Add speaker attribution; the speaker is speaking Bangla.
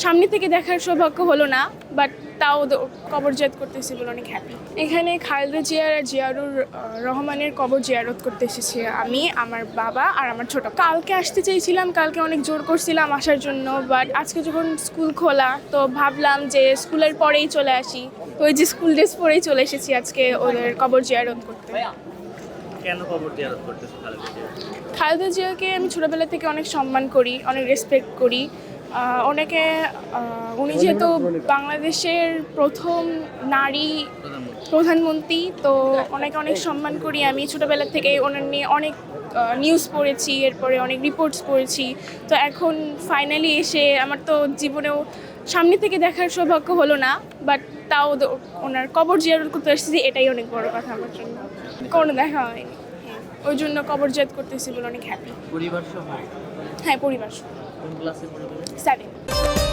Speaker 1: সামনে থেকে দেখার সৌভাগ্য হলো না, বাট তাও কবর জিয়ারত করতেছি বলে অনেক হ্যাপি। এখানে খালেদা জিয়ার আর জিয়াউর রহমানের কবর জিয়ারত করতে এসেছি আমি, আমার বাবা আর আমার ছোট। কালকে আসতে চেয়েছিলাম, কালকে অনেক জোর করছিলাম আসার জন্য, বাট আজকে যখন স্কুল খোলা তো ভাবলাম যে স্কুলের পরেই চলে আসি। তো ওই যে স্কুল ড্রেস পরেই চলে এসেছি আজকে ওদের কবর জিয়ারত করতে।
Speaker 2: কেন কবর জিয়ারত করতেছো খালেদা জিয়া?
Speaker 1: খালেদা জিয়াকে আমি ছোটোবেলা থেকে অনেক সম্মান করি, অনেক রেসপেক্ট করি। অনেকে উনি যেহেতু বাংলাদেশের প্রথম নারী প্রধানমন্ত্রী, তো অনেকে অনেক সম্মান করি আমি। ছোটোবেলা থেকে ওনার নিয়ে অনেক নিউজ পড়েছি, এরপরে অনেক রিপোর্টস পড়েছি। তো এখন ফাইনালি এসে আমার তো জীবনেও সামনে থেকে দেখার সৌভাগ্য হলো না, বাট তাও ওনার কবর জিয়ারত করতে এসেছি, এটাই অনেক বড় কথা আমার জন্য। কোনো দেখা হয়নি, ওই জন্য কবর জিয়ারত করতেছি বলে অনেক হ্যাপি।
Speaker 2: পরিবার সহ?
Speaker 1: হ্যাঁ, পরিবার সহ।
Speaker 2: কোন ক্লাসে পড়ো তুমি?
Speaker 1: 7।